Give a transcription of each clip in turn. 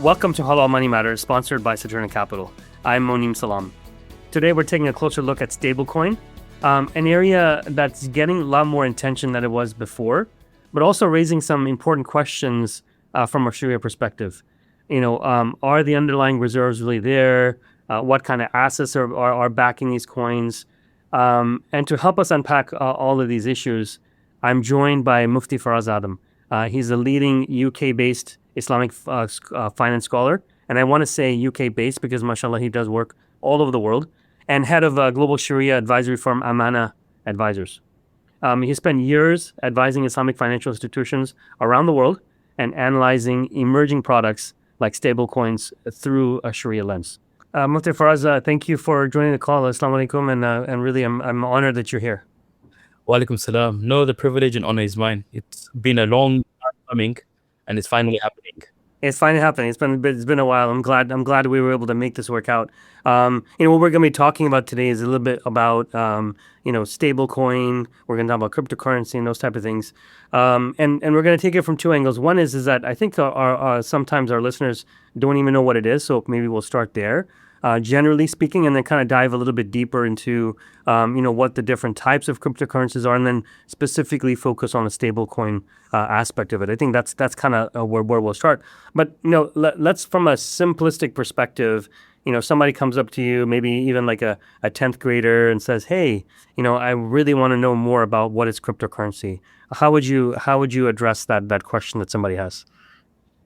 Welcome to Halal Money Matters, sponsored by Saturn Capital. I'm Monem Salam. Today we're taking a closer look at stablecoin, an area that's getting a lot more attention than it was before, but also raising some important questions from a Sharia perspective. Are the underlying reserves really there? What kind of assets are backing these coins? And to help us unpack all of these issues, I'm joined by Mufti Faraz Adam. He's a leading UK-based Islamic finance scholar. And I want to say UK-based because, mashallah, he does work all over the world. And head of global Sharia advisory firm Amana Advisors. He spent years advising Islamic financial institutions around the world and analyzing emerging products like stablecoins through a Sharia lens. Mufti Faraz, thank you for joining the call. Assalamu alaikum. And really, I'm honored that you're here. Wa alaikum salam. No, the privilege and honor is mine. It's been a long time coming, and it's finally happening. It's finally happening. It's been a while. I'm glad we were able to make this work out. What we're going to be talking about today is a little bit about stablecoin. We're going to talk about cryptocurrency and those type of things. And we're going to take it from two angles. One is that I think sometimes our listeners don't even know what it is. So maybe we'll start there. Generally speaking, and then kind of dive a little bit deeper into, what the different types of cryptocurrencies are, and then specifically focus on the stablecoin aspect of it. I think that's kind of where we'll start. But let's from a simplistic perspective. Somebody comes up to you, maybe even like a 10th grader, and says, "Hey, I really want to know more about what is cryptocurrency." How would you address that question that somebody has?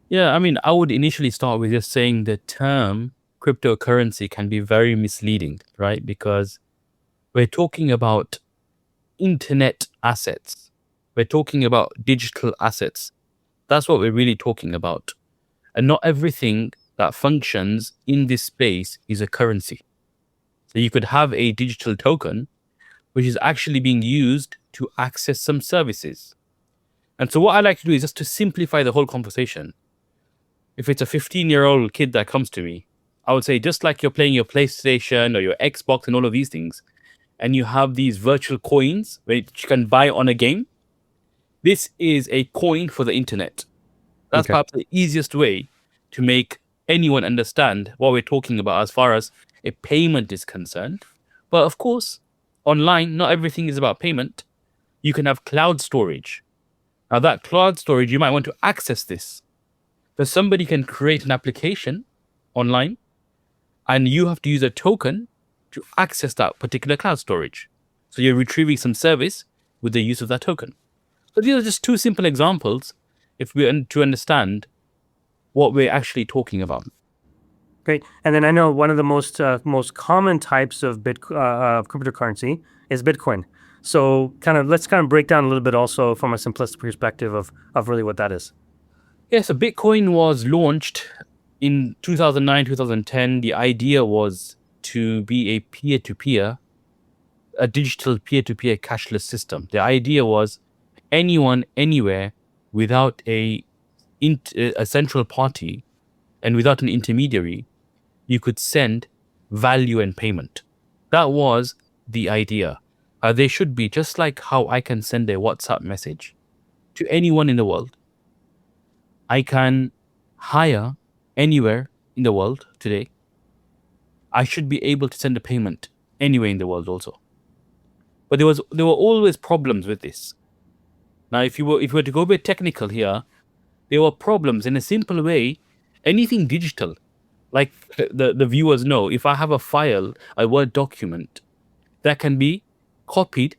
Yeah, I would initially start with just saying the term cryptocurrency can be very misleading, right? Because we're talking about internet assets. We're talking about digital assets. That's what we're really talking about. And not everything that functions in this space is a currency. So you could have a digital token, which is actually being used to access some services. And so what I like to do is just to simplify the whole conversation. If it's a 15-year-old kid that comes to me, I would say, just like you're playing your PlayStation or your Xbox and all of these things, and you have these virtual coins which you can buy on a game, this is a coin for the internet. That's perhaps the easiest way to make anyone understand what we're talking about as far as a payment is concerned. But of course, online, not everything is about payment. You can have cloud storage. Now that cloud storage, you might want to access this. So somebody can create an application online, and you have to use a token to access that particular cloud storage. So you're retrieving some service with the use of that token. So these are just two simple examples if we to understand what we're actually talking about. Great. And then I know one of the most common types of cryptocurrency is Bitcoin. So let's break down a little bit also from a simplistic perspective of really what that is. Yeah, so Bitcoin was launched in 2009, 2010. The idea was to be a peer-to-peer, a digital peer-to-peer cashless system. The idea was anyone, anywhere, without a central party and without an intermediary, you could send value and payment. That was the idea. They should be just like how I can send a WhatsApp message to anyone in the world. I can hire anywhere in the world today. I should be able to send a payment anywhere in the world also. But there were always problems with this. Now, if you were to go a bit technical here, there were problems. In a simple way, anything digital, like the viewers know, if I have a file, a Word document, that can be copied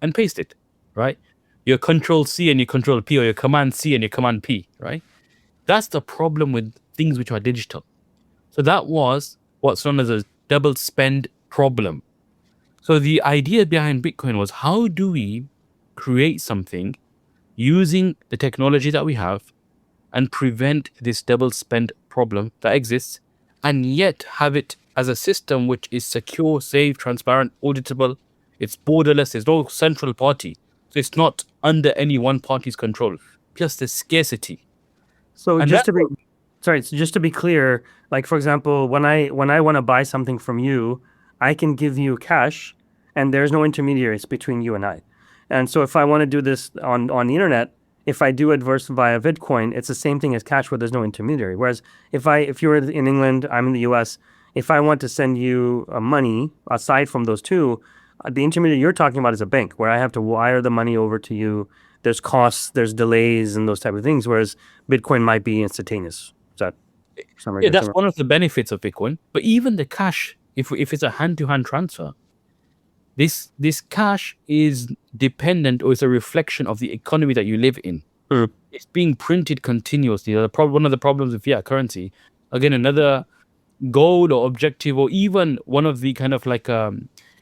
and pasted, right? Your Control C and your Control P, or your Command C and your Command P, right? That's the problem with things which are digital. So that was what's known as a double spend problem. So the idea behind Bitcoin was, how do we create something using the technology that we have and prevent this double spend problem that exists, and yet have it as a system which is secure, safe, transparent, auditable. It's borderless. There's no central party. So it's not under any one party's control. Plus the scarcity. So just to be clear, like for example, when I want to buy something from you, I can give you cash, and there's no intermediaries between you and I. And so if I want to do this on the internet, If I do it via Bitcoin, it's the same thing as cash where there's no intermediary. Whereas if you're in England, I'm in the US, if I want to send you money aside from those two, the intermediary you're talking about is a bank where I have to wire the money over to you. There's costs, there's delays, and those type of things. Whereas Bitcoin might be instantaneous. Is that Yeah, that's one of the benefits of Bitcoin. But even the cash, if it's a hand-to-hand transfer, this cash is dependent or is a reflection of the economy that you live in. It's being printed continuously. One of the problems with fiat currency, again, another goal or objective, or even one of the kind of like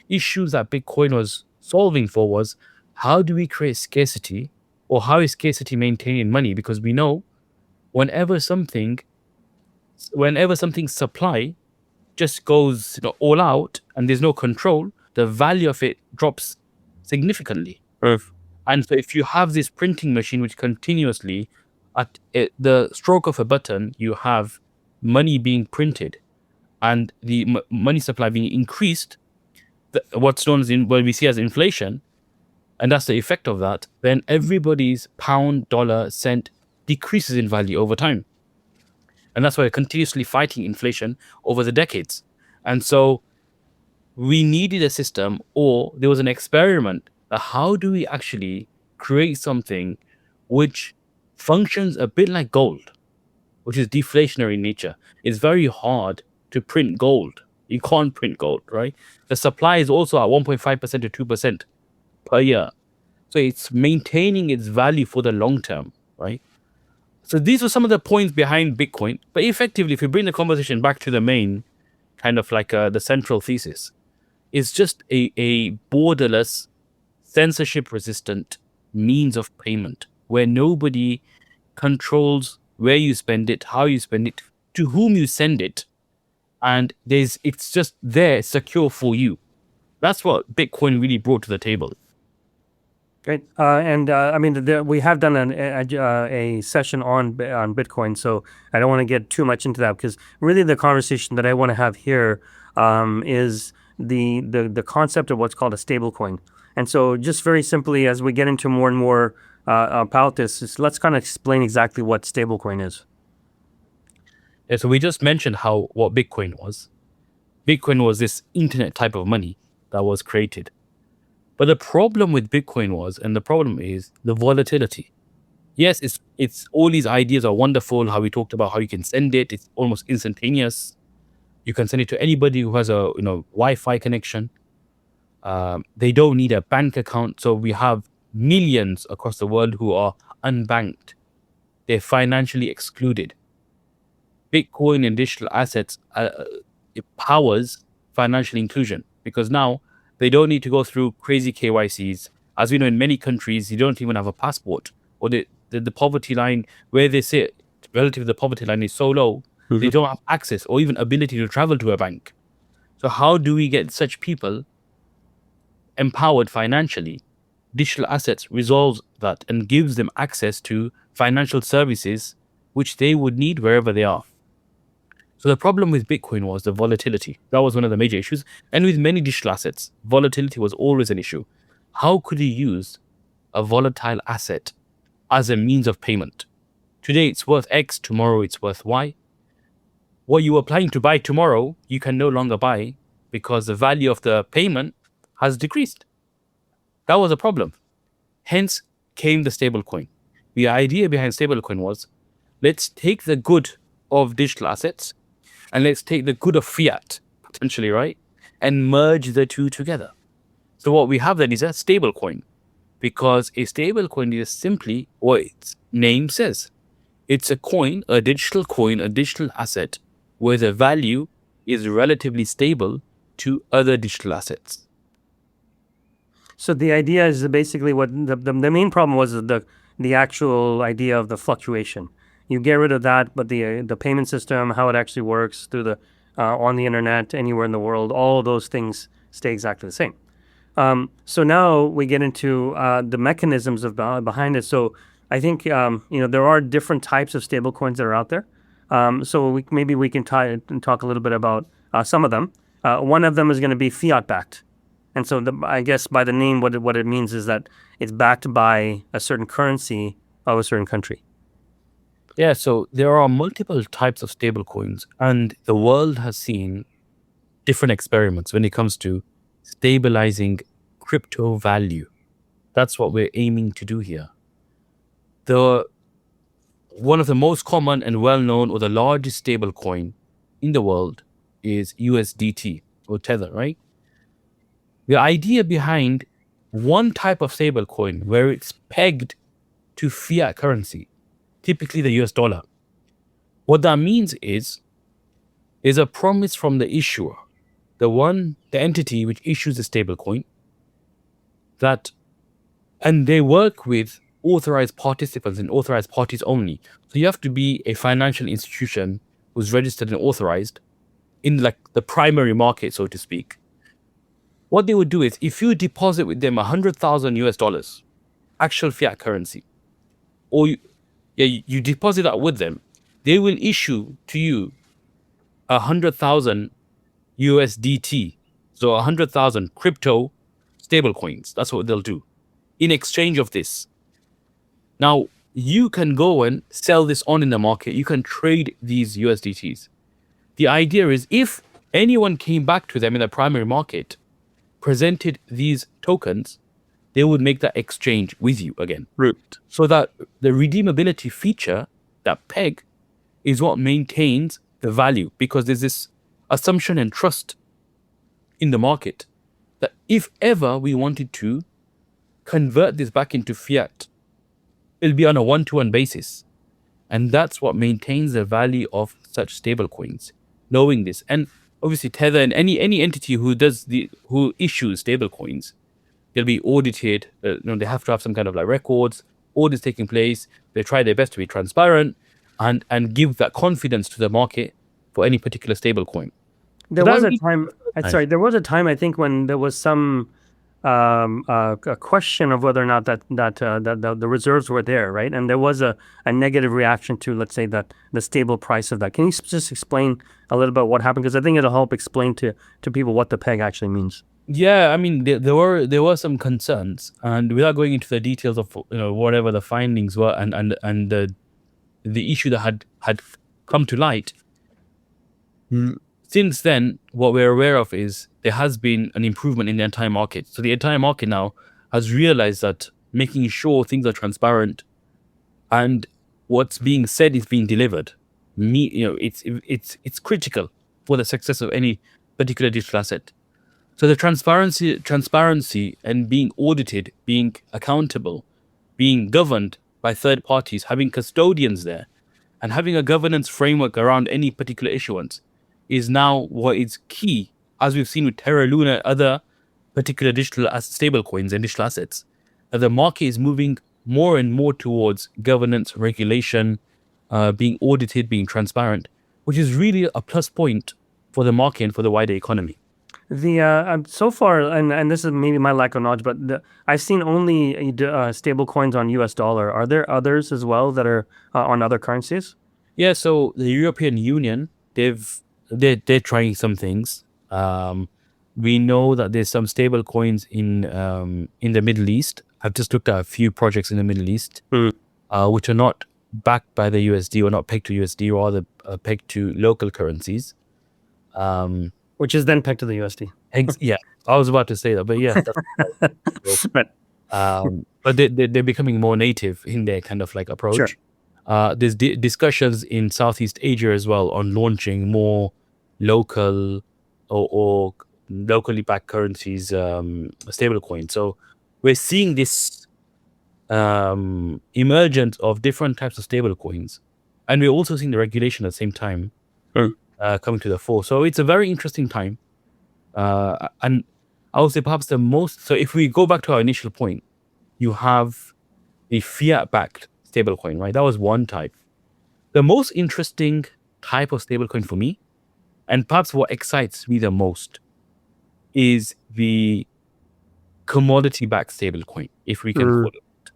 issues that Bitcoin was solving for was, how do we create scarcity, or how is scarcity maintained in money? Because we know whenever something supply just goes all out and there's no control, the value of it drops significantly. And so if you have this printing machine which continuously, at the stroke of a button, you have money being printed and the money supply being increased, what's known as what we see as inflation, and that's the effect of that, then everybody's pound, dollar, cent decreases in value over time. And that's why we're continuously fighting inflation over the decades. And so we needed a system, or there was an experiment. How do we actually create something which functions a bit like gold, which is deflationary in nature? It's very hard to print gold. You can't print gold, right? The supply is also at 1.5% to 2% per year. So it's maintaining its value for the long term, right? So these were some of the points behind Bitcoin. But effectively, if we bring the conversation back to the main, kind of like the central thesis, it's just a borderless, censorship-resistant means of payment where nobody controls where you spend it, how you spend it, to whom you send it, and it's just there, secure for you. That's what Bitcoin really brought to the table. Great. I mean, we have done a session on Bitcoin, so I don't want to get too much into that, because really the conversation that I want to have here is the concept of what's called a stablecoin. And so just very simply, as we get into more and more about this, let's kind of explain exactly what stablecoin is. Yeah, so we just mentioned what Bitcoin was. Bitcoin was this internet type of money that was created. But the problem with Bitcoin and the problem is the volatility. Yes, it's all these ideas are wonderful, how we talked about how you can send it, it's almost instantaneous. You can send it to anybody who has a Wi-Fi connection. They don't need a bank account. So we have millions across the world who are unbanked. They're financially excluded. Bitcoin and digital assets it powers financial inclusion, because now they don't need to go through crazy KYCs. As we know, in many countries, you don't even have a passport, or the poverty line where they sit relative to the poverty line is so low, they don't have access or even ability to travel to a bank. So how do we get such people empowered financially? Digital assets resolves that and gives them access to financial services which they would need wherever they are. So the problem with Bitcoin was the volatility. That was one of the major issues. And with many digital assets, volatility was always an issue. How could you use a volatile asset as a means of payment? Today it's worth X, tomorrow it's worth Y. What you were planning to buy tomorrow, you can no longer buy because the value of the payment has decreased. That was a problem. Hence came the stablecoin. The idea behind stablecoin was, let's take the good of digital assets and let's take the good of fiat, potentially, right? And merge the two together. So what we have then is a stablecoin, because a stablecoin is simply what its name says. It's a coin, a digital asset, where the value is relatively stable to other digital assets. So the idea is basically what the main problem was the actual idea of the fluctuation. You get rid of that, but the payment system, how it actually works through the on the internet, anywhere in the world, all of those things stay exactly the same. So now we get into the mechanisms behind it. So I think there are different types of stablecoins that are out there. So maybe we can talk a little bit about some of them. One of them is going to be fiat backed, and so I guess by the name, what it means is that it's backed by a certain currency of a certain country? Yeah, so there are multiple types of stablecoins, and the world has seen different experiments when it comes to stabilizing crypto value. That's what we're aiming to do here. One of the most common and well-known, or the largest stablecoin in the world, is USDT, or Tether, right? The idea behind one type of stablecoin where it's pegged to fiat currency, typically the US dollar. What that means is a promise from the issuer, the entity which issues the stablecoin, that, and they work with authorized participants and authorized parties only. So you have to be a financial institution who's registered and authorized in like the primary market, so to speak. What they would do is, if you deposit with them 100,000 US dollars, actual fiat currency, or you deposit that with them, they will issue to you 100,000 USDT, so 100,000 crypto stablecoins. That's what they'll do in exchange of this. Now, you can go and sell this on in the market. You can trade these USDTs. The idea is, if anyone came back to them in the primary market, presented these tokens, they would make that exchange with you again. Right. So that the redeemability feature, that peg, is what maintains the value, because there's this assumption and trust in the market that if ever we wanted to convert this back into fiat, it'll be on a one-to-one basis. And that's what maintains the value of such stablecoins, knowing this. And obviously Tether and any entity who issues stablecoins, they'll be audited. They have to have some kind of like records, audits taking place. They try their best to be transparent and give that confidence to the market for any particular stablecoin. There was a time. There was a time, I think, when there was some a question of whether or not that the reserves were there, right? And there was a negative reaction to, let's say, that the stable price of that. Can you just explain a little bit what happened? Because I think it'll help explain to people what the peg actually means. Yeah, I mean, there were some concerns, and without going into the details of whatever the findings were and the issue that had come to light. Since then, what we're aware of is there has been an improvement in the entire market. So the entire market now has realized that making sure things are transparent and what's being said is being delivered, it's critical for the success of any particular digital asset. So the transparency and being audited, being accountable, being governed by third parties, having custodians there, and having a governance framework around any particular issuance is now what is key, as we've seen with Terra Luna and other particular digital stablecoins and digital assets. The market is moving more and more towards governance, regulation, being audited, being transparent, which is really a plus point for the market and for the wider economy. So far, and this is maybe my lack of knowledge, but I've seen only stable coins on US dollar. Are there others as well that are on other currencies? Yeah, so the European Union, they're trying some things. We know that there's some stable coins in the Middle East. I've just looked at a few projects in the Middle East, which are not backed by the USD or not pegged to USD, or rather pegged to local currencies. Which is then pegged to the USD. Yeah, I was about to say that, but yeah. But they're becoming more native in their kind of like approach. Sure. There's discussions in Southeast Asia as well on launching more local or locally backed currencies, stablecoin. So we're seeing this emergence of different types of stablecoins, and we're also seeing the regulation at the same time coming to the fore. So it's a very interesting time. And I would say perhaps so if we go back to our initial point, you have the fiat-backed stablecoin, right? That was one type. The most interesting type of stablecoin for me, and perhaps what excites me the most, is the commodity-backed stablecoin, if we can call it,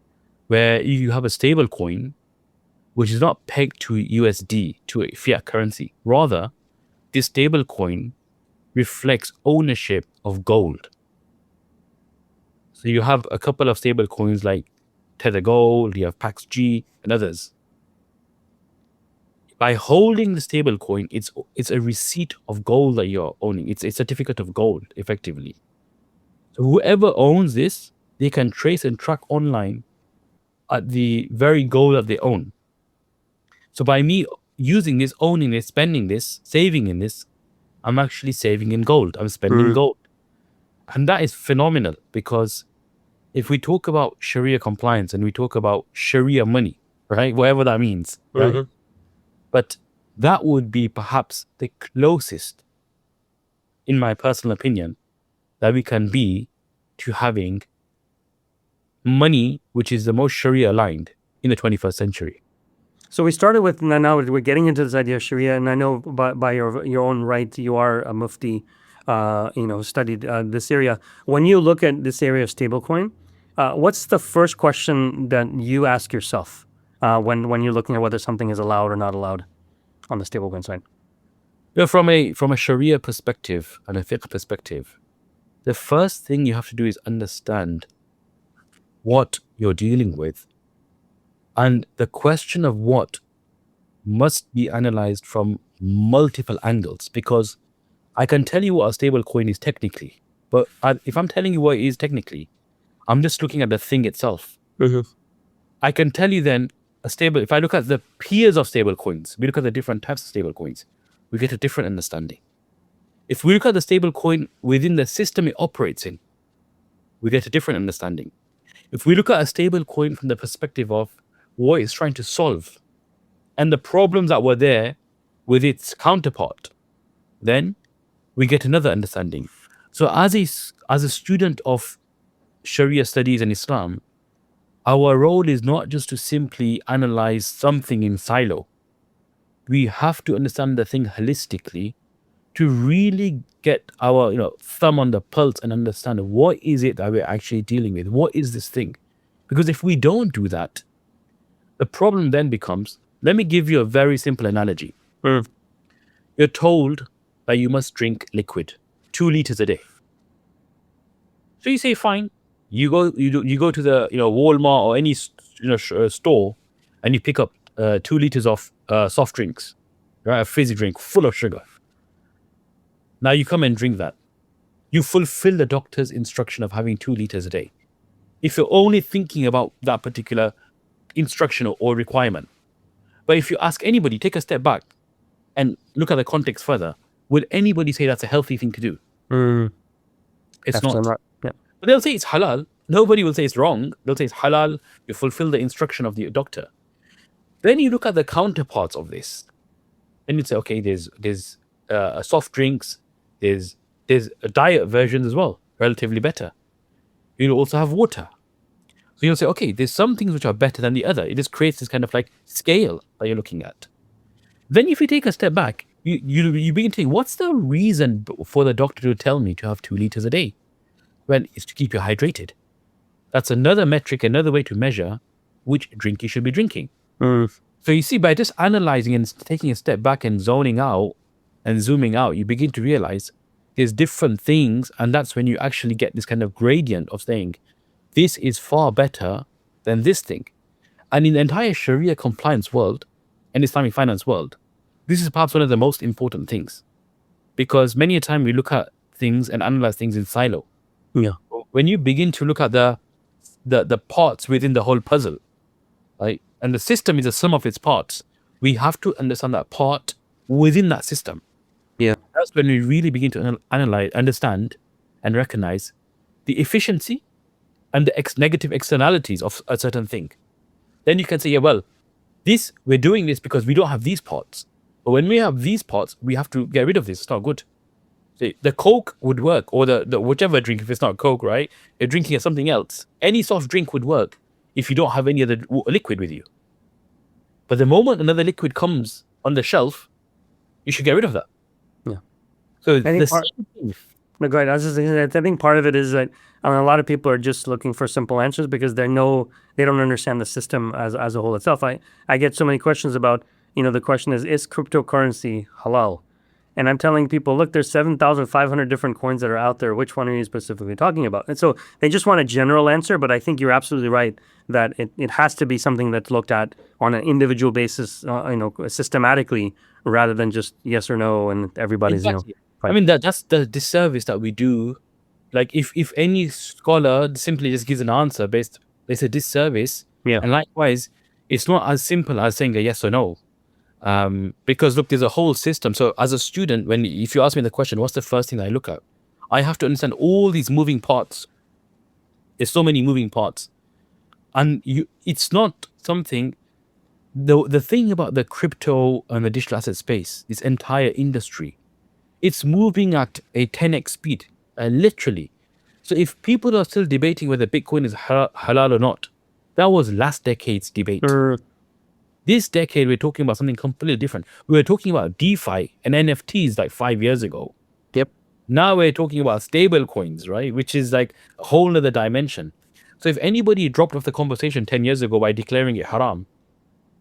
where you have a stablecoin which is not pegged to USD, to a fiat currency. Rather, this stablecoin reflects ownership of gold. So you have a couple of stable coins like Tether Gold, you have Pax G, and others. By holding the stable coin, it's a receipt of gold that you're owning. It's a certificate of gold, effectively. So whoever owns this, they can trace and track online at the very gold that they own. So by me using this, owning this, spending this, saving in this, I'm actually saving in gold. I'm spending gold. And that is phenomenal, because if we talk about Sharia compliance and we talk about Sharia money, right, whatever that means, right? But that would be perhaps the closest, in my personal opinion, that we can be to having money which is the most Sharia aligned in the 21st century. So we started with, now we're getting into this idea of Sharia, and I know by your own right, you are a Mufti, studied this area. When you look at this area of stablecoin, what's the first question that you ask yourself when you're looking at whether something is allowed or not allowed on the stablecoin side? From a Sharia perspective and a fiqh perspective, the first thing you have to do is understand what you're dealing with. And the question of what must be analyzed from multiple angles, because I can tell you what a stable coin is technically, but if I'm telling you what it is technically, I'm just looking at the thing itself. I can tell you then if I look at the peers of stable coins, we look at the different types of stable coins, we get a different understanding. If we look at the stable coin within the system it operates in, we get a different understanding. If we look at a stable coin from the perspective of what it's trying to solve and the problems that were there with its counterpart, then we get another understanding. So as a student of Sharia studies and Islam, our role is not just to simply analyze something in silo. We have to understand the thing holistically to really get our thumb on the pulse and understand what is it that we're actually dealing with. What is this thing? Because if we don't do that, the problem then becomes, let me give you a very simple analogy. You're told that you must drink liquid, 2 liters a day. So you say, fine. You go to the Walmart or any store, and you pick up 2 liters of soft drinks, right? A fizzy drink full of sugar. Now you come and drink that. You fulfill the doctor's instruction of having 2 liters a day. If you're only thinking about that particular instruction or requirement. But if you ask anybody, take a step back and look at the context further, will anybody say that's a healthy thing to do? It's not. Yeah. But they'll say it's halal. Nobody will say it's wrong. They'll say it's halal. You fulfill the instruction of the doctor. Then you look at the counterparts of this. Then you'd say, okay, there's soft drinks. There's a diet version as well, relatively better. You'll also have water. So you'll say, okay, there's some things which are better than the other. It just creates this kind of like scale that you're looking at. Then if you take a step back, you begin to think, what's the reason for the doctor to tell me to have 2 liters a day? Well, it's to keep you hydrated. That's another metric, another way to measure which drink you should be drinking. So you see, by just analyzing and taking a step back and zoning out and zooming out, you begin to realize there's different things. And that's when you actually get this kind of gradient of saying, this is far better than this thing. And in the entire Sharia compliance world and Islamic finance world, this is perhaps one of the most important things. Because many a time we look at things and analyze things in silo. Yeah. When you begin to look at the parts within the whole puzzle, right? And the system is a sum of its parts, we have to understand that part within that system. Yeah. That's when we really begin to analyze, understand, and recognize the efficiency and the negative externalities of a certain thing. Then you can say, yeah, well, we're doing this because we don't have these parts. But when we have these parts, we have to get rid of this. It's not good. See, the Coke would work, or the whichever drink, if it's not Coke, right? You're drinking something else. Any soft drink would work if you don't have any other liquid with you. But the moment another liquid comes on the shelf, you should get rid of that. Yeah. So No, go ahead. I think part of it is that a lot of people are just looking for simple answers because they don't understand the system as a whole itself. I get so many questions about, the question is cryptocurrency halal? And I'm telling people, look, there's 7,500 different coins that are out there. Which one are you specifically talking about? And so they just want a general answer, but I think you're absolutely right that it has to be something that's looked at on an individual basis, systematically, rather than just yes or no and everybody's, Exactly. I fine. mean, that's the disservice that we do. Like, if any scholar simply just gives an answer based, it's a disservice. Yeah. And likewise, it's not as simple as saying a yes or no. Because look, there's a whole system. So as a student, if you ask me the question, what's the first thing I look at? I have to understand all these moving parts. There's so many moving parts, and it's not something. The thing about the crypto and the digital asset space, this entire industry, it's moving at a 10x speed, literally. So if people are still debating whether Bitcoin is halal or not, that was last decade's debate. This decade, we're talking about something completely different. We were talking about DeFi and NFTs like 5 years ago. Yep. Now we're talking about stable coins, right? Which is like a whole other dimension. So if anybody dropped off the conversation 10 years ago by declaring it haram,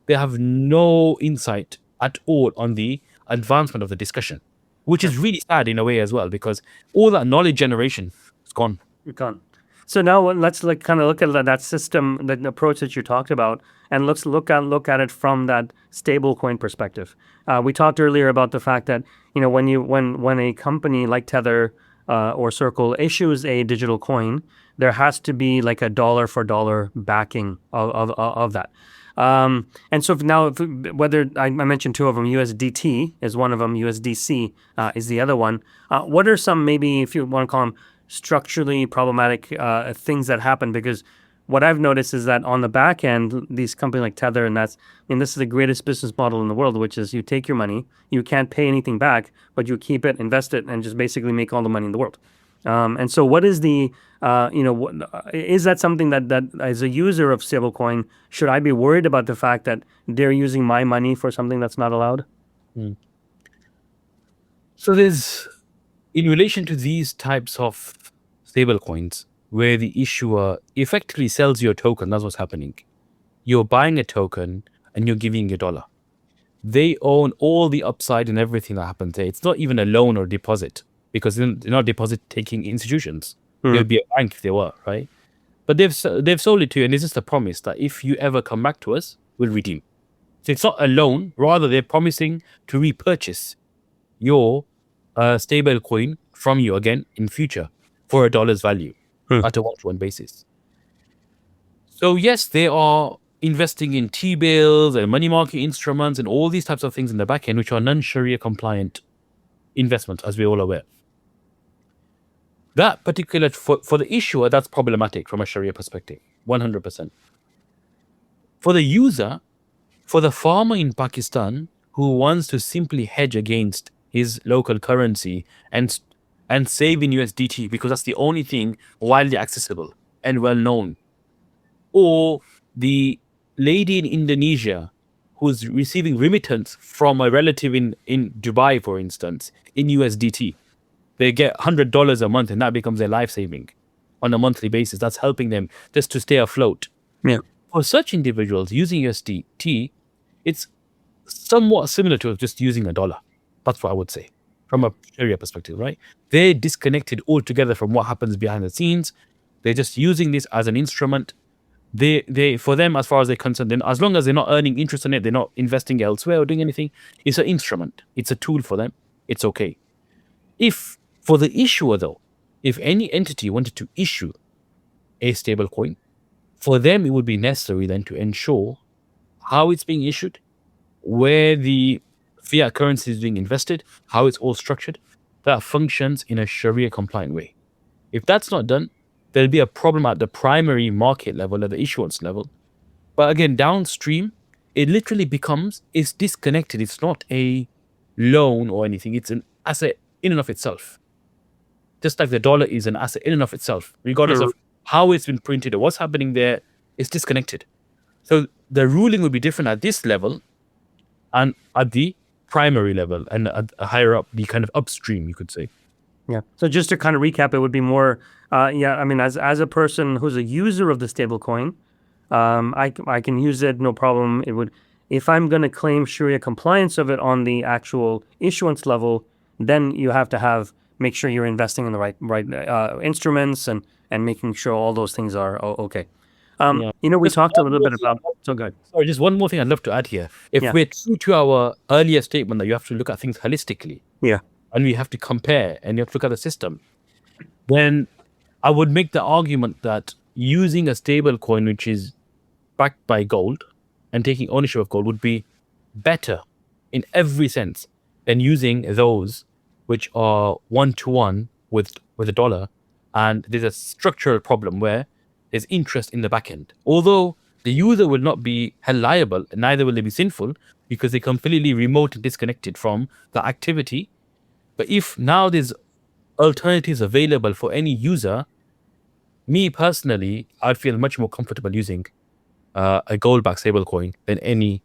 they have no insight at all on the advancement of the discussion, which is really sad in a way as well, because all that knowledge generation is gone. Gone. So now let's kind of look at that system, that approach that you talked about, and let's look at it from that stablecoin perspective. We talked earlier about the fact that when a company like Tether or Circle issues a digital coin, there has to be like a dollar for dollar backing of that. And so now, whether I mentioned two of them, USDT is one of them, USDC is the other one. What are some, maybe if you want to call them, structurally problematic things that happen? Because what I've noticed is that on the back end, these companies like Tether, and this is the greatest business model in the world, which is you take your money, you can't pay anything back, but you keep it, invest it, and just basically make all the money in the world. And so what is is that something that as a user of stablecoin, should I be worried about the fact that they're using my money for something that's not allowed? So there's, in relation to these types of stablecoins, where the issuer effectively sells your token, that's what's happening. You're buying a token and you're giving a dollar. They own all the upside and everything that happens there. It's not even a loan or deposit, because they're not deposit-taking institutions. They would be a bank if they were, right? But they've sold it to you, and it's just a promise that if you ever come back to us, we'll redeem. So it's not a loan. Rather, they're promising to repurchase your stable coin from you again in future for $1 value at a one-to-one basis. So yes, they are investing in T-bills and money market instruments and all these types of things in the back end, which are non-Sharia compliant investments, as we're all aware. That particular, for the issuer, that's problematic from a Sharia perspective, 100%. For the user, for the farmer in Pakistan who wants to simply hedge against his local currency and save in USDT, because that's the only thing widely accessible and well known, or the lady in Indonesia who's receiving remittance from a relative in Dubai, for instance, in USDT. They get $100 a month, and that becomes their life saving on a monthly basis. That's helping them just to stay afloat. Yeah. For such individuals using USDT, it's somewhat similar to just using a dollar. That's what I would say from a Sharia perspective, right? They're disconnected altogether from what happens behind the scenes. They're just using this as an instrument. They for them, as far as they're concerned, then as long as they're not earning interest on it, they're not investing elsewhere or doing anything, it's an instrument. It's a tool for them. It's okay. If for the issuer, though, if any entity wanted to issue a stable coin, for them, it would be necessary then to ensure how it's being issued, where the fiat currency is being invested, how it's all structured, that functions in a Sharia compliant way. If that's not done, there'll be a problem at the primary market level, at the issuance level. But again, downstream, it literally it's disconnected. It's not a loan or anything. It's an asset in and of itself. Just like the dollar is an asset in and of itself, regardless of how it's been printed or what's happening there, it's disconnected. So the ruling will be different at this level and at the primary level, and at higher up, the kind of upstream, you could say. Yeah. So just to kind of recap, it would be more, I mean, as a person who's a user of the stablecoin, I can use it, no problem. It would, if I'm going to claim Sharia compliance of it on the actual issuance level, then you have to make sure you're investing in the right instruments and making sure all those things are okay. Yeah. We Just talked a one little more bit thing. about. So good. Sorry, just one more thing I'd love to add here. If Yeah. we're true to our earlier statement that you have to look at things holistically, Yeah. and we have to compare and you have to look at the system, then I would make the argument that using a stable coin which is backed by gold and taking ownership of gold would be better in every sense than using those which are one-to-one with the dollar. And there's a structural problem where there's interest in the back end. Although the user will not be held liable, neither will they be sinful because they're completely remote and disconnected from the activity. But if now there's alternatives available for any user, me personally, I'd feel much more comfortable using a gold-backed stablecoin than any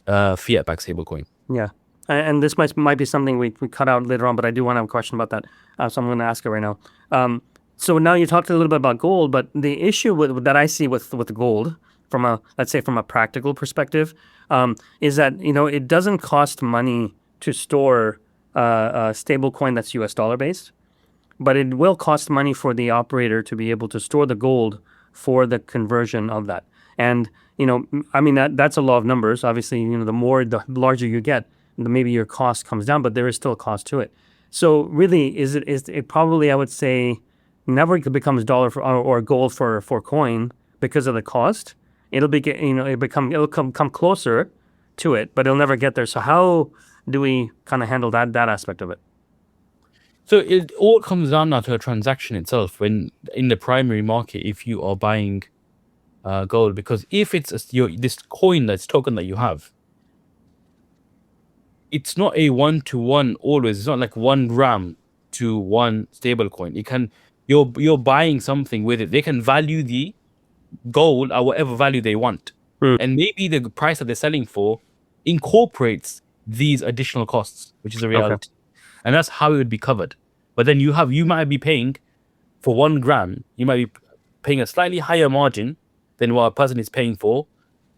fiat-backed stablecoin. Yeah. And this might be something we cut out later on, but I do want to have a question about that. So I'm going to ask it right now. So now you talked a little bit about gold, but the issue that I see with gold let's say from a practical perspective, is that, it doesn't cost money to store a stable coin that's US dollar based, but it will cost money for the operator to be able to store the gold for the conversion of that. And, that's a law of numbers. Obviously, the larger you get, maybe your cost comes down, but there is still a cost to it. So really, is it probably, I would say, never becomes dollar or gold for coin because of the cost. It'll come closer to it, but it'll never get there. So how do we kind of handle that aspect of it? So it all comes down now to a transaction itself. When in the primary market, if you are buying gold, because if it's this coin, that's token that you have, it's not a one-to-one always. It's not like 1 gram to 1 stable coin. You're buying something with it. They can value the gold at whatever value they want. And maybe the price that they're selling for incorporates these additional costs, which is a reality. And that's how it would be covered. But then you might be paying for 1 gram, you might be paying a slightly higher margin than what a person is paying for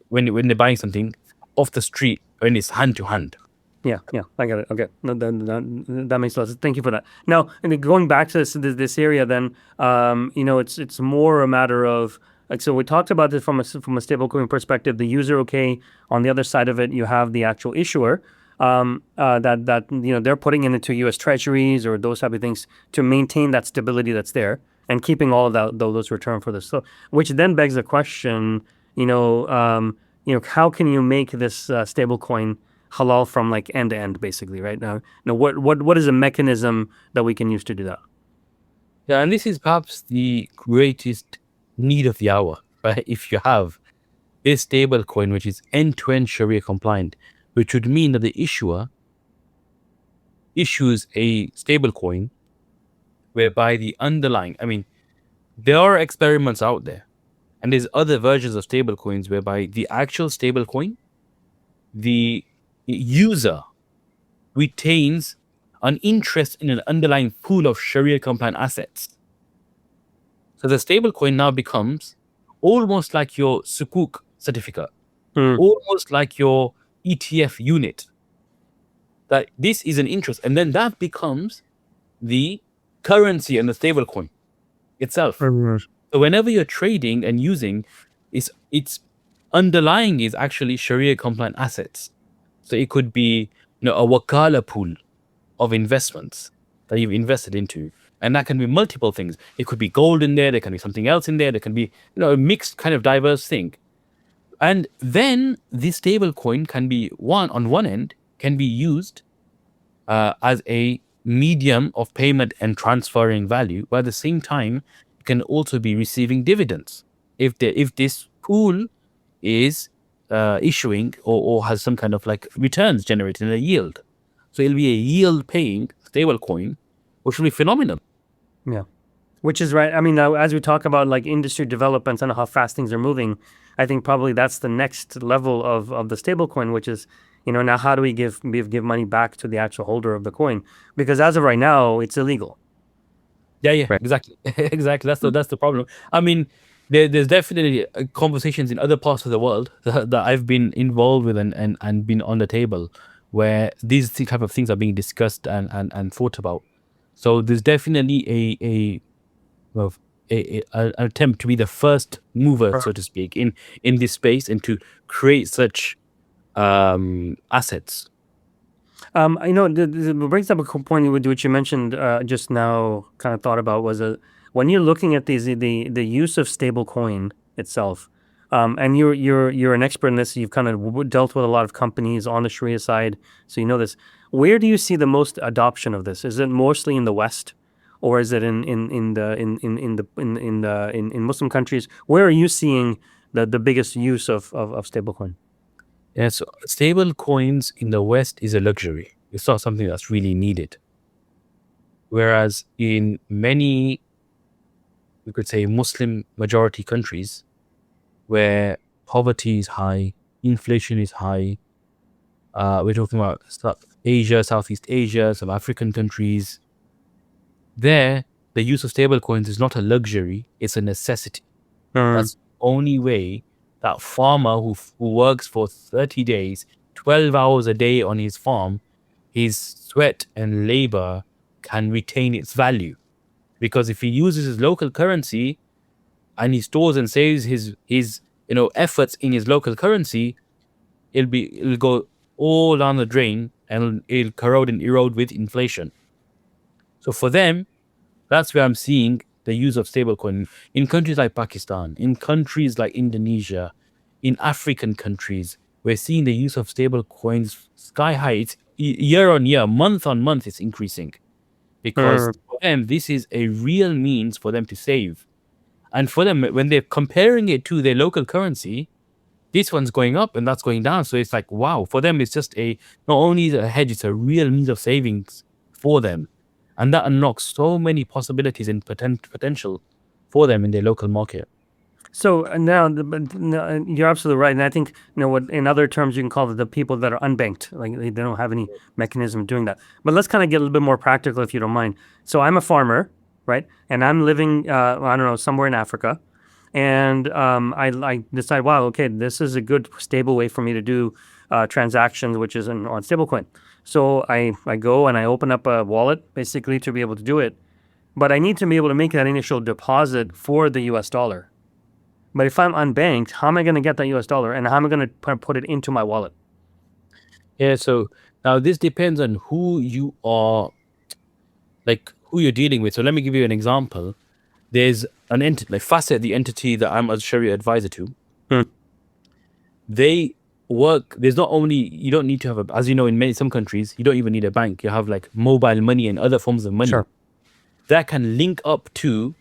when they're buying something off the street when it's hand to hand. Yeah, I got it. Okay, that makes a lot of sense. Thank you for that. Now, and then going back to this area, then it's more a matter of so we talked about this from a stablecoin perspective. The user, okay. On the other side of it, you have the actual issuer that they're putting it into U.S. Treasuries or those type of things to maintain that stability that's there and keeping all of those return for this. So, which then begs the question, how can you make this stablecoin halal from like end to end, basically, right? Now, what is a mechanism that we can use to do that? Yeah, and this is perhaps the greatest need of the hour, right? If you have a stable coin which is end-to-end Sharia compliant, which would mean that the issuer issues a stable coin whereby the underlying, there are experiments out there, and there's other versions of stable coins whereby the actual stable coin, the user retains an interest in an underlying pool of Sharia compliant assets. So the stable coin now becomes almost like your sukuk certificate, almost like your ETF unit. That this is an interest, and then that becomes the currency and the stable coin itself. So whenever you're trading and using, it's underlying is actually Sharia compliant assets. So it could be a wakala pool of investments that you've invested into. And that can be multiple things. It could be gold in there. There can be something else in there. There can be a mixed kind of diverse thing. And then this stable coin can be on one end can be used as a medium of payment and transferring value, but at the same time, it can also be receiving dividends if this pool is issuing or has some kind of like returns generating a yield. So it'll be a yield-paying stable coin, which will be phenomenal. Yeah, which is right. Now, as we talk about like industry developments and how fast things are moving, I think probably that's the next level of the stable coin, which is, now how do we give money back to the actual holder of the coin? Because as of right now, it's illegal. Yeah, right. Exactly. Exactly. That's the problem. There's definitely conversations in other parts of the world that I've been involved with and been on the table where these type of things are being discussed and thought about. So there's definitely well, an attempt to be the first mover, so to speak, in this space and to create such assets. I know it brings up a cool point which you mentioned just now. Kind of thought about was when you're looking at the use of stable coin itself, and you're an expert in this. You've kind of dealt with a lot of companies on the Sharia side, so you know this. Where do you see the most adoption of this? Is it mostly in the West, or is it in Muslim countries? Where are you seeing the biggest use of stablecoin? Yeah, so stable coins in the West is a luxury. It's not something that's really needed. Whereas in many, we could say, Muslim majority countries where poverty is high, inflation is high, we're talking about Asia, Southeast Asia, some African countries. There, the use of stable coins is not a luxury, it's a necessity. That's the only way that farmer who works for 30 days, 12 hours a day on his farm, his sweat and labor can retain its value. Because if he uses his local currency and he stores and saves his efforts in his local currency, it'll go all down the drain and it'll corrode and erode with inflation. So for them, that's where I'm seeing the use of stablecoin in countries like Pakistan, in countries like Indonesia, in African countries. We're seeing the use of stablecoins sky high. It's year on year, month on month, it's increasing because for them, this is a real means for them to save. And for them, when they're comparing it to their local currency, this one's going up and that's going down. So it's like, wow, for them, it's just not only a hedge, it's a real means of savings for them. And that unlocks so many possibilities and potential for them in their local market. So now, you're absolutely right, and I think what in other terms you can call it the people that are unbanked, like they don't have any mechanism doing that. But let's kind of get a little bit more practical, if you don't mind. So I'm a farmer, right, and I'm living, I don't know, somewhere in Africa, and I decide, wow, okay, this is a good stable way for me to do transactions, which is on stablecoin. So I go and I open up a wallet basically to be able to do it, but I need to be able to make that initial deposit for the U.S. dollar. But if I'm unbanked, how am I going to get that US dollar and how am I going to put it into my wallet? Yeah, so now this depends on who you are, like who you're dealing with. So let me give you an example. There's an entity, like Facet, the entity that I'm a Sharia advisor to. They work, there's not only, you don't need to have as you know, in some countries, you don't even need a bank. You have like mobile money and other forms of money that can link up to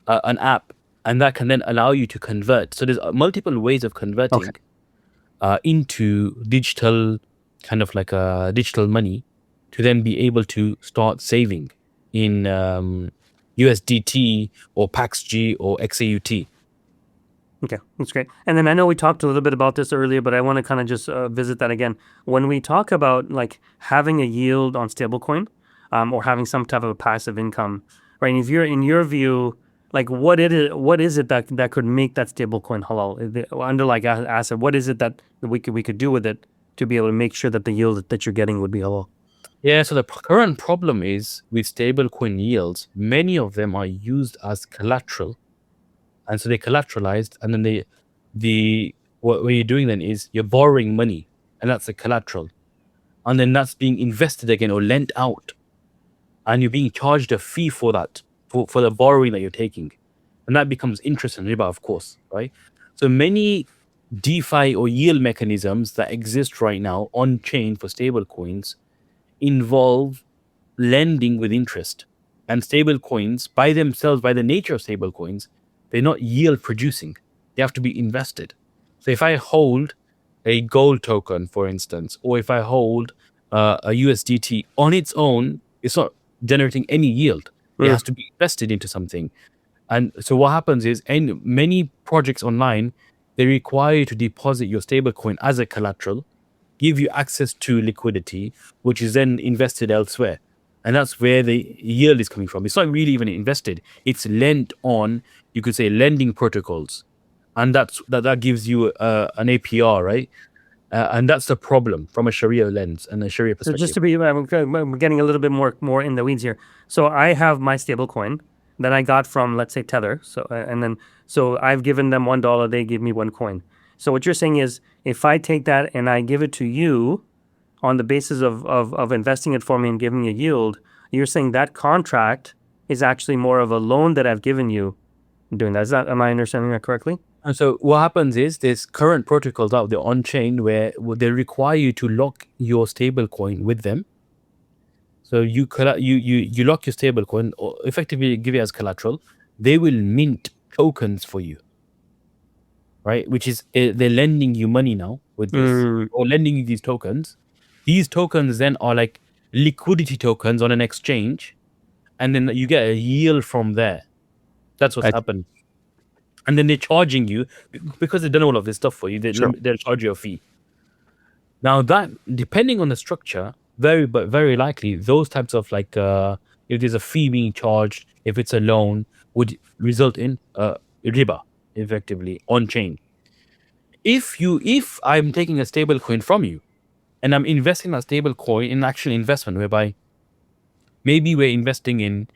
an app, and that can then allow you to convert. So there's multiple ways of converting into digital, kind of like a digital money, to then be able to start saving in USDT or PAXG or XAUT. Okay, that's great. And then I know we talked a little bit about this earlier, but I want to kind of just visit that again. When we talk about like having a yield on stablecoin or having some type of a passive income, right? And if you're in your view, like what is it that could make that stablecoin halal? The underlying asset, what is it that we could do with it to be able to make sure that the yield that you're getting would be halal? Yeah, so the current problem is with stablecoin yields, many of them are used as collateral. And so they collateralized, and then what you're doing then is you're borrowing money, and that's a collateral. And then that's being invested again or lent out. And you're being charged a fee for that, for the borrowing that you're taking. And that becomes interest and riba, of course, right? So many DeFi or yield mechanisms that exist right now on chain for stable coins involve lending with interest. And stable coins by themselves, by the nature of stable coins, they're not yield producing. They have to be invested. So if I hold a gold token, for instance, or if I hold a USDT on its own, it's not generating any yield. It has to be invested into something. And so what happens is, in many projects online, they require you to deposit your stablecoin as a collateral, give you access to liquidity, which is then invested elsewhere. And that's where the yield is coming from. It's not really even invested. It's lent on, you could say, lending protocols. And that gives you an APR, right? And that's the problem from a Sharia lens and a Sharia So perspective. just to be, I'm getting a little bit more in the weeds here. So I have my stable coin that I got from, let's say, Tether. So and then so I've given them $1, they give me one coin. So what you're saying is, if I take that and I give it to you on the basis of investing it for me and giving me a yield, you're saying that contract is actually more of a loan that I've given you doing that. Am I understanding that correctly? And so what happens is there's current protocols out there on chain where they require you to lock your stable coin with them. So you lock your stable coin, or effectively give it as collateral. They will mint tokens for you, right? Which is they're lending you money now with this, or lending you these tokens. These tokens then are like liquidity tokens on an exchange, and then you get a yield from there. That's what's happened. And then they're charging you because they've done all of this stuff for you. They'll charge you a fee. Now that, depending on the structure, very likely those types of like if there's a fee being charged, if it's a loan, would result in riba, effectively on chain. If I'm taking a stable coin from you and I'm investing that stable coin in actual investment, whereby maybe we're investing in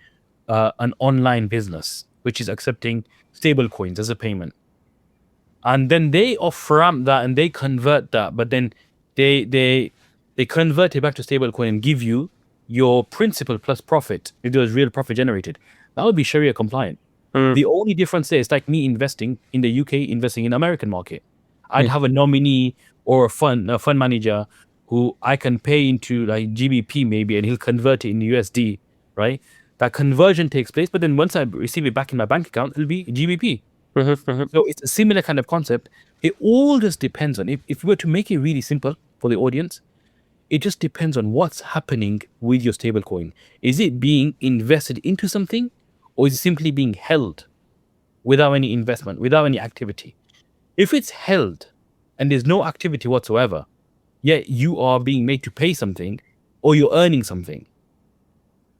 an online business which is accepting stable coins as a payment, and then they off ramp that and they convert that, but then they convert it back to stable coin and give you your principal plus profit if there was real profit generated. That would be Sharia compliant. The only difference there is like me investing in the UK, investing in American market. I'd have a nominee or a fund manager who I can pay into like GBP maybe, and he'll convert it in USD, right? That conversion takes place, but then once I receive it back in my bank account, it'll be GBP. So it's a similar kind of concept. It all just depends on, if we were to make it really simple for the audience, it just depends on what's happening with your stablecoin. Is it being invested into something, or is it simply being held without any investment, without any activity? If it's held and there's no activity whatsoever, yet you are being made to pay something or you're earning something,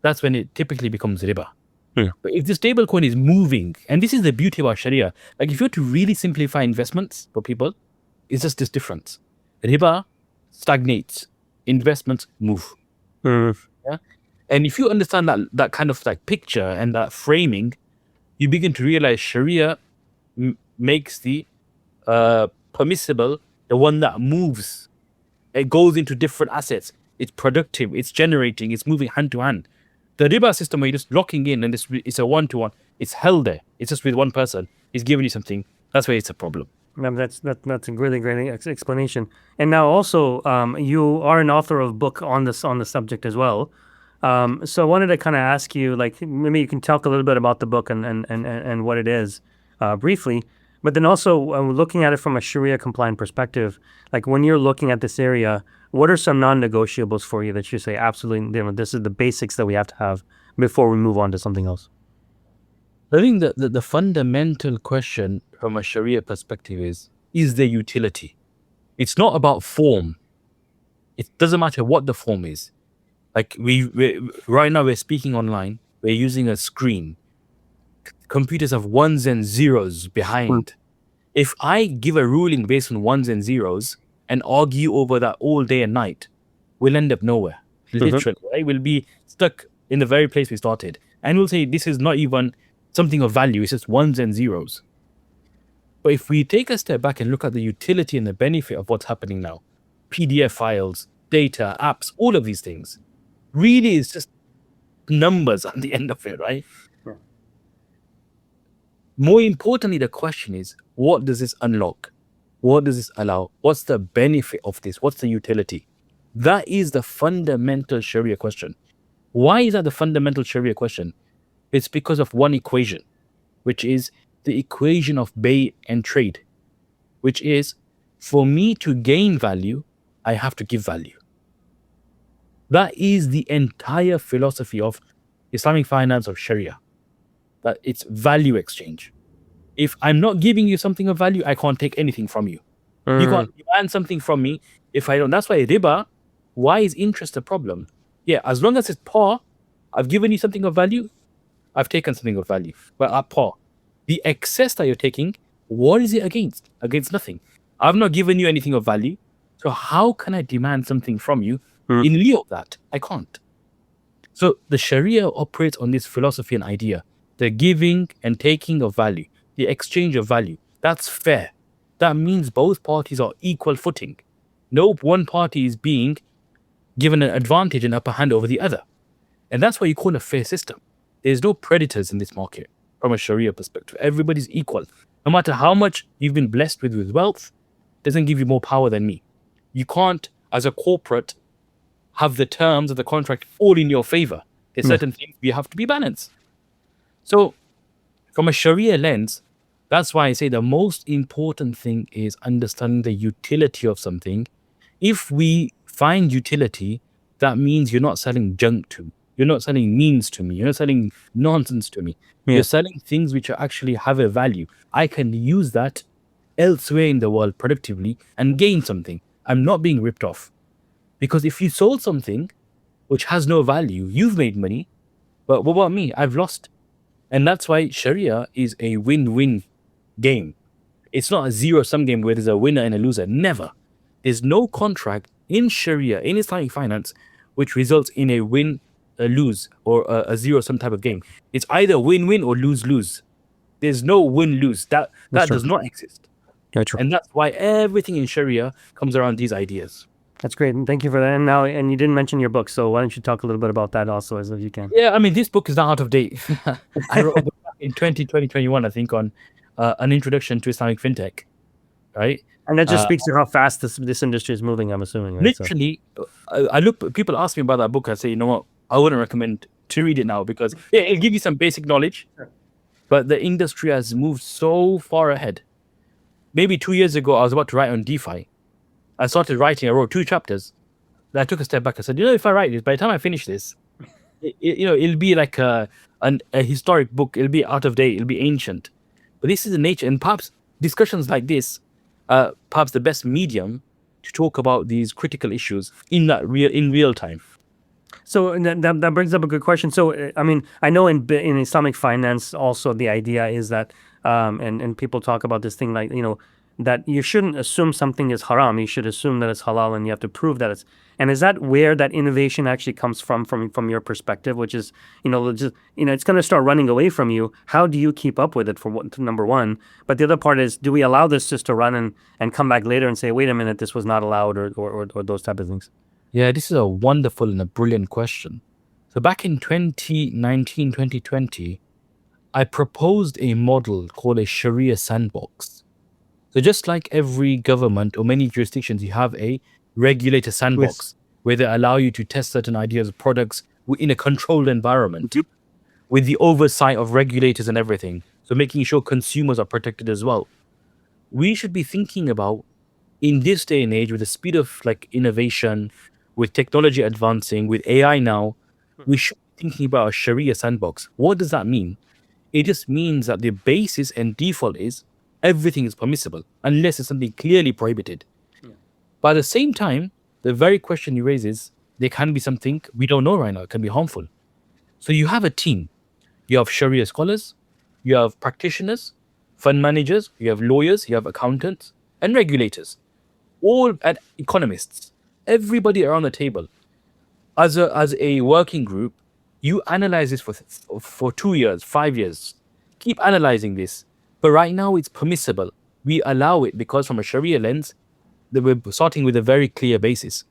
that's when it typically becomes riba. But if the stablecoin is moving, and this is the beauty about Sharia, like if you were to really simplify investments for people, it's just this difference. Riba stagnates, investments move. Yeah? And if you understand that kind of like picture and that framing, you begin to realize Sharia makes the permissible the one that moves. It goes into different assets. It's productive. It's generating. It's moving hand to hand. The riba system where you're just locking in and it's a one-to-one. It's held there. It's just with one person. He's giving you something. That's where it's a problem. That's a really great explanation. And now also, you are an author of a book on the subject as well. So I wanted to kind of ask you, like, maybe you can talk a little bit about the book and what it is, briefly. But then also looking at it from a Sharia compliant perspective, like when you're looking at this area, what are some non-negotiables for you that you say absolutely, this is the basics that we have to have before we move on to something else? I think the fundamental question from a Sharia perspective is there utility? It's not about form. It doesn't matter what the form is. Like right now we're speaking online. We're using a screen. Computers have ones and zeros behind. If I give a ruling based on ones and zeros and argue over that all day and night, we'll end up nowhere. Literally, right? We'll be stuck in the very place we started. And we'll say this is not even something of value. It's just ones and zeros. But if we take a step back and look at the utility and the benefit of what's happening now, PDF files, data, apps, all of these things, really is just numbers at the end of it, right? Yeah. More importantly, the question is, what does this unlock? What does this allow? What's the benefit of this? What's the utility? That is the fundamental Sharia question. Why is that the fundamental Sharia question? It's because of one equation, which is the equation of bay and trade, which is for me to gain value, I have to give value. That is the entire philosophy of Islamic finance, of Sharia, that it's value exchange. If I'm not giving you something of value, I can't take anything from you. You can't demand something from me if I don't. That's why riba, why is interest a problem? Yeah, as long as it's par, I've given you something of value, I've taken something of value, but at par. The excess that you're taking, what is it against? Against nothing. I've not given you anything of value, So how can I demand something from you Mm. in lieu of that? I can't. So the Sharia operates on this philosophy and idea, the giving and taking of value, the exchange of value. That's fair. That means both parties are equal footing. No one party is being given an advantage and upper hand over the other. And that's why you call it a fair system. There's no predators in this market from a Sharia perspective. Everybody's equal. No matter how much you've been blessed with wealth, doesn't give you more power than me. You can't, as a corporate, have the terms of the contract all in your favor. There's Yeah. certain things you have to be balanced. So, from a Sharia lens, that's why I say the most important thing is understanding the utility of something. If we find utility, that means you're not selling junk to me. You're not selling means to me. You're not selling nonsense to me. Yeah. You're selling things which actually have a value. I can use that elsewhere in the world productively and gain something. I'm not being ripped off. Because if you sold something which has no value, you've made money. But what about me? I've lost. And that's why Sharia is a win-win game. It's not a zero-sum game where there's a winner and a loser. Never. There's no contract in Sharia, in Islamic finance, which results in a win, a lose, or a zero-sum type of game. It's either win-win or lose-lose. There's no win-lose. That That's true. does not exist. Yeah, true. And that's why everything in Sharia comes around these ideas. That's great. And thank you for that. And you didn't mention your book, so why don't you talk a little bit about that also, as if you can? Yeah, I mean, this book is now out of date. I wrote a book back in 2021, I think, on an introduction to Islamic fintech, right? And that just speaks to how fast this industry is moving, I'm assuming, right? Literally, I look. People ask me about that book. I say, you know what? I wouldn't recommend to read it now because it'll give you some basic knowledge, but the industry has moved so far ahead. Maybe 2 years ago, I was about to write on DeFi. I started writing. I wrote 2 chapters. Then I took a step back. I said, if I write this, by the time I finish this, it'll be like a historic book. It'll be out of date. It'll be ancient. But this is the nature, and perhaps discussions like this, perhaps the best medium to talk about these critical issues in real time. So that brings up a good question. So I mean, I know in Islamic finance also the idea is that, and people talk about this thing like, that you shouldn't assume something is haram. You should assume that it's halal, and you have to prove that it's. And is that where that innovation actually comes from your perspective, which is, it's going to start running away from you. How do you keep up with it, number one? But the other part is, do we allow this just to run and come back later and say, wait a minute, this was not allowed, or those type of things? Yeah, this is a wonderful and a brilliant question. So back in 2019, 2020, I proposed a model called a Sharia sandbox. So just like every government or many jurisdictions, you have a regulator sandbox where they allow you to test certain ideas of products in a controlled environment with the oversight of regulators and everything. So making sure consumers are protected as well. We should be thinking about, in this day and age, with the speed of innovation, with technology advancing, with AI now, we should be thinking about a Sharia sandbox. What does that mean? It just means that the basis and default is everything is permissible unless it's something clearly prohibited. But at the same time, the very question you raise is there can be something we don't know right now. It can be harmful. So you have a team. You have Sharia scholars, you have practitioners, fund managers, you have lawyers, you have accountants, and regulators, all at economists. Everybody around the table. As a working group, you analyze this for 2 years, 5 years. Keep analyzing this. But right now, it's permissible. We allow it because from a Sharia lens, we're starting with a very clear basis.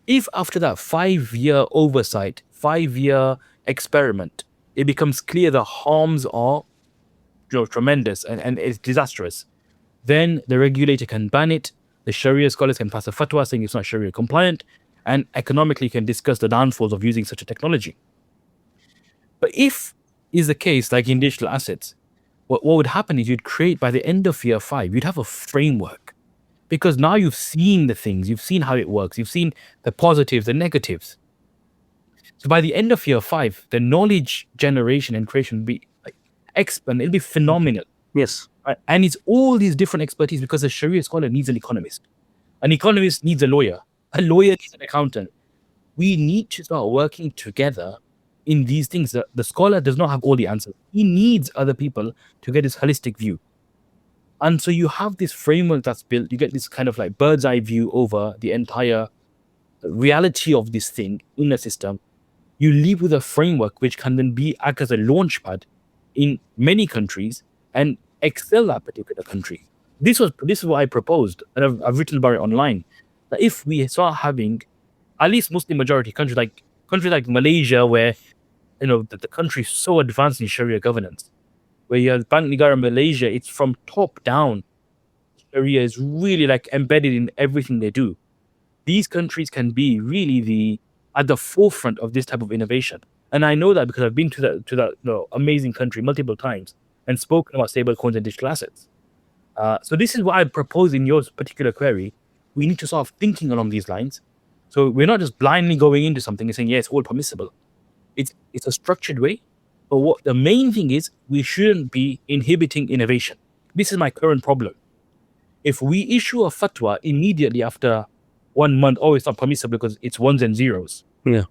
If after that 5-year oversight, 5-year experiment, it becomes clear the harms are tremendous and it's disastrous, then the regulator can ban it. The Sharia scholars can pass a fatwa saying it's not Sharia compliant, and economically can discuss the downfalls of using such a technology. But if is the case, like in digital assets, what would happen is you'd create, by the end of year 5, you'd have a framework. Because now you've seen the things, you've seen how it works, you've seen the positives, the negatives. So by the end of year 5, the knowledge generation and creation will be it'll be phenomenal. Yes. Right? And it's all these different expertise because a Sharia scholar needs an economist. An economist needs a lawyer needs an accountant. We need to start working together in these things. The scholar does not have all the answers. He needs other people to get his holistic view. And so you have this framework that's built, you get this kind of like bird's eye view over the entire reality of this thing in the system. You leave with a framework which can then be act as a launchpad in many countries and excel that particular country. This is what I proposed, and I've written about it online. That if we start having at least Muslim majority countries like Malaysia, where the country is so advanced in Sharia governance, where you have Bank Negara Malaysia, it's from top down. Sharia is really like embedded in everything they do. These countries can be really at the forefront of this type of innovation. And I know that because I've been to that amazing country multiple times and spoken about stablecoins and digital assets. So this is what I propose in your particular query. We need to start thinking along these lines. So we're not just blindly going into something and saying, yeah, it's all permissible. It's a structured way. But what the main thing is, we shouldn't be inhibiting innovation. This is my current problem. If we issue a fatwa immediately after 1 month, oh, it's not permissible because it's ones and zeros. Yeah.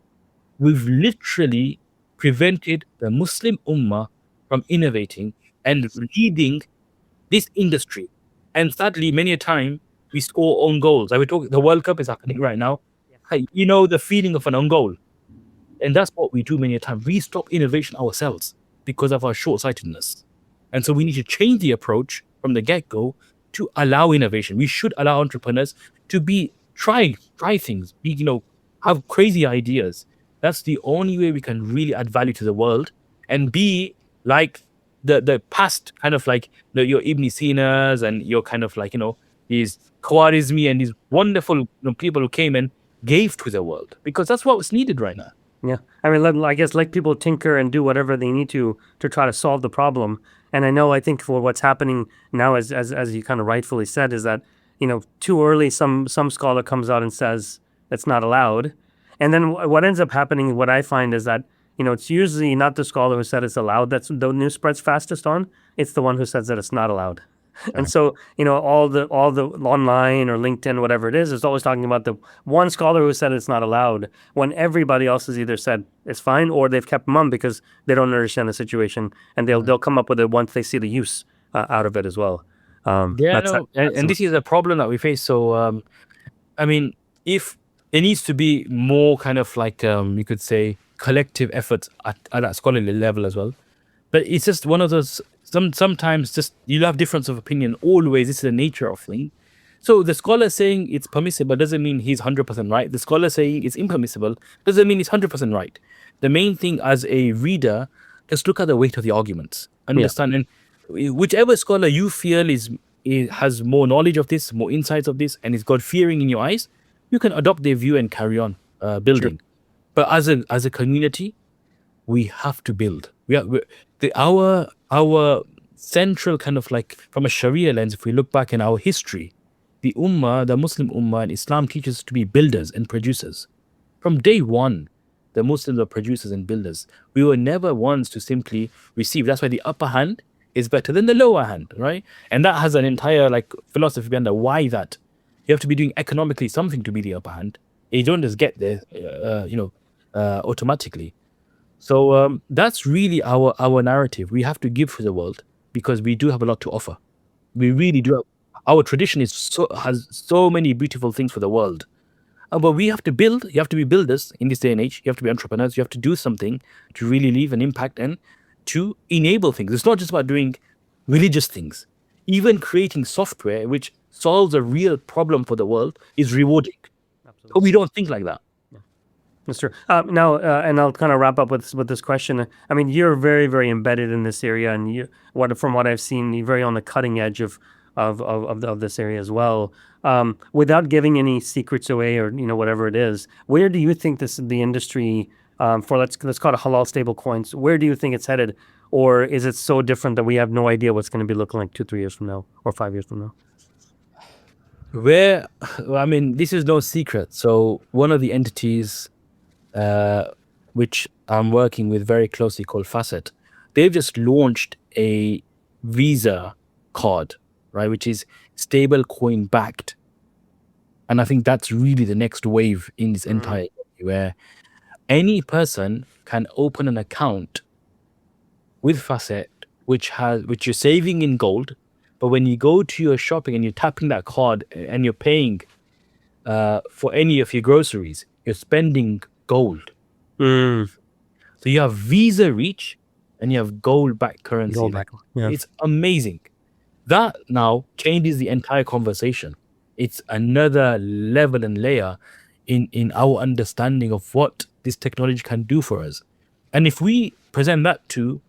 We've literally prevented the Muslim Ummah from innovating and leading this industry. And sadly, many a time we score own goals. I would talk. The World Cup is happening right now. Hey, the feeling of an own goal, and that's what we do many a time. We stop innovation ourselves because of our short-sightedness, and so we need to change the approach from the get-go to allow innovation. We should allow entrepreneurs to try things, have crazy ideas. That's the only way we can really add value to the world and be like the past kind of like your Ibn Sinas and your kind of like these Khwarizmi and these wonderful people who came and gave to the world, because that's what was needed right now. Yeah, I mean, I guess let people tinker and do whatever they need to try to solve the problem. And I think for what's happening now, as you kind of rightfully said, is that too early some scholar comes out and says it's not allowed, and then what ends up happening, what I find is that it's usually not the scholar who said it's allowed that's the news spreads fastest on. It's the one who says that it's not allowed. And so, all the online or LinkedIn, whatever it is always talking about the one scholar who said it's not allowed, when everybody else has either said it's fine or they've kept mum because they don't understand the situation, and they'll come up with it once they see the use out of it as well. And this is a problem that we face. So, I mean, if there needs to be more kind of like you could say collective efforts at that scholarly level as well. But it's just one of those. Sometimes just you'll have difference of opinion. Always, this is the nature of thing. So the scholar saying it's permissible doesn't mean he's 100% right. The scholar saying it's impermissible doesn't mean he's 100% right. The main thing as a reader, just look at the weight of the arguments, understand, and whichever scholar you feel has more knowledge of this, more insights of this, and is God fearing in your eyes, you can adopt their view and carry on building. Sure. But as a community, we have to build. Our central kind of like from a Sharia lens, if we look back in our history, the Muslim Ummah and Islam teaches us to be builders and producers. From day one, the Muslims are producers and builders. We were never ones to simply receive. That's why the upper hand is better than the lower hand, right? And that has an entire like philosophy behind why that. You have to be doing economically something to be the upper hand. You don't just get there, automatically. So that's really our narrative. We have to give to the world because we do have a lot to offer. We really do. Our tradition has so many beautiful things for the world. But we have to build. You have to be builders in this day and age. You have to be entrepreneurs. You have to do something to really leave an impact and to enable things. It's not just about doing religious things. Even creating software which solves a real problem for the world is rewarding. Absolutely. But we don't think like that. That's true. Now, and I'll kind of wrap up with this question. I mean, you're very, very embedded in this area, and from what I've seen, you're very on the cutting edge of this area as well. Without giving any secrets away or whatever it is, where do you think the industry for let's call it halal stable coins? Where do you think it's headed, or is it so different that we have no idea what's going to be looking like 2-3 years from now or 5 years from now? This is no secret. So one of the entities which I'm working with very closely called Facet, they've just launched a Visa card, right, which is stablecoin backed. And I think that's really the next wave in this entire area, where any person can open an account with Facet which you're saving in gold, But when you go to your shopping and you're tapping that card and you're paying for any of your groceries, you're spending gold. Mm. So you have Visa reach and you have gold-backed currency. Gold-backed, yeah. It's amazing. That now changes the entire conversation. It's another level and layer in our understanding of what this technology can do for us. And if we present that to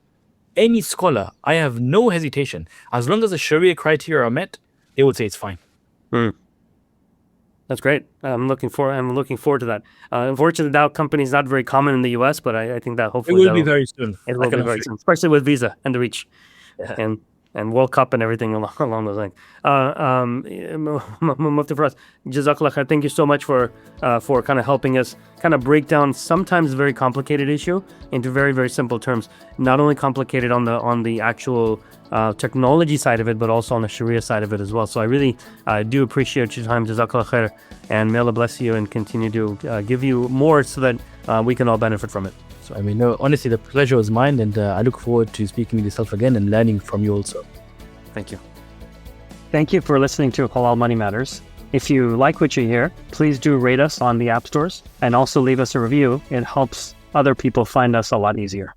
any scholar, I have no hesitation. As long as the Sharia criteria are met, they would say it's fine. That's great. I'm looking forward to that. Unfortunately, that company is not very common in the US, but I think that hopefully It will be very soon. It will be very soon, especially with Visa and the reach, and World Cup and everything along those lines. Mufti Faraz, Jazakallah khair. Thank you so much for kind of helping us kind of break down sometimes very complicated issue into very, very simple terms. Not only complicated on the actual technology side of it, but also on the Sharia side of it as well. So I really do appreciate your time. Jazakallah khair, and may Allah bless you and continue to give you more so that we can all benefit from it. So, I mean, no, honestly, the pleasure was mine, and I look forward to speaking with yourself again and learning from you also. Thank you. Thank you for listening to Halal Money Matters. If you like what you hear, please do rate us on the app stores and also leave us a review. It helps other people find us a lot easier.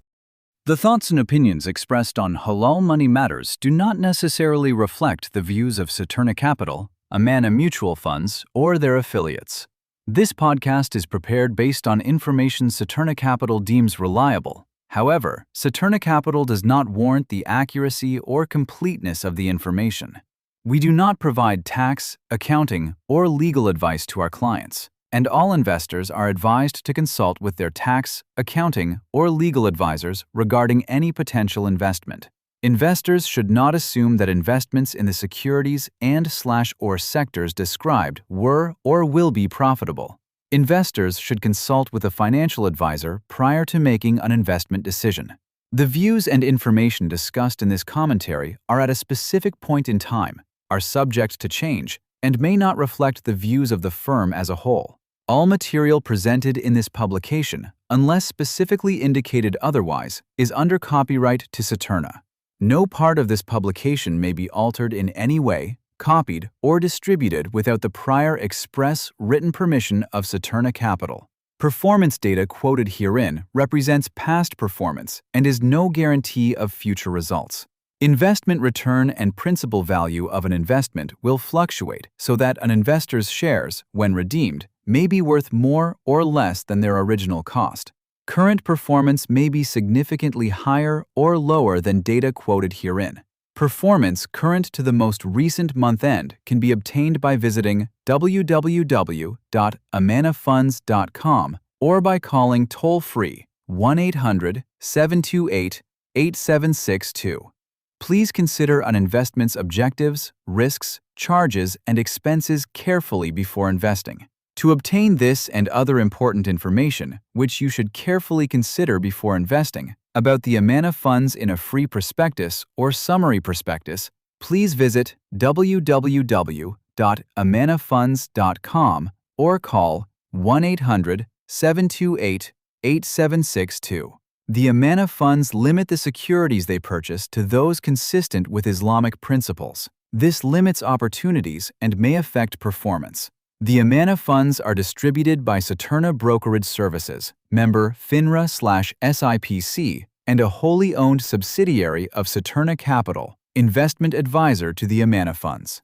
The thoughts and opinions expressed on Halal Money Matters do not necessarily reflect the views of Saturna Capital, Amana Mutual Funds, or their affiliates. This podcast is prepared based on information Saturna Capital deems reliable. However, Saturna Capital does not warrant the accuracy or completeness of the information. We do not provide tax, accounting, or legal advice to our clients, and all investors are advised to consult with their tax, accounting, or legal advisors regarding any potential investment. Investors should not assume that investments in the securities and/or sectors described were or will be profitable. Investors should consult with a financial advisor prior to making an investment decision. The views and information discussed in this commentary are at a specific point in time, are subject to change, and may not reflect the views of the firm as a whole. All material presented in this publication, unless specifically indicated otherwise, is under copyright to Saturna. No part of this publication may be altered in any way, copied, or distributed without the prior express written permission of Saturna Capital. Performance data quoted herein represents past performance and is no guarantee of future results. Investment return and principal value of an investment will fluctuate so that an investor's shares, when redeemed, may be worth more or less than their original cost. Current performance may be significantly higher or lower than data quoted herein. Performance current to the most recent month end can be obtained by visiting www.amanafunds.com or by calling toll-free 1-800-728-8762. Please consider an investment's objectives, risks, charges, and expenses carefully before investing. To obtain this and other important information, which you should carefully consider before investing, about the Amana funds in a free prospectus or summary prospectus, please visit www.amanafunds.com or call 1-800-728-8762. The Amana funds limit the securities they purchase to those consistent with Islamic principles. This limits opportunities and may affect performance. The Amana funds are distributed by Saturna Brokerage Services, member FINRA/SIPC, and a wholly owned subsidiary of Saturna Capital, investment advisor to the Amana funds.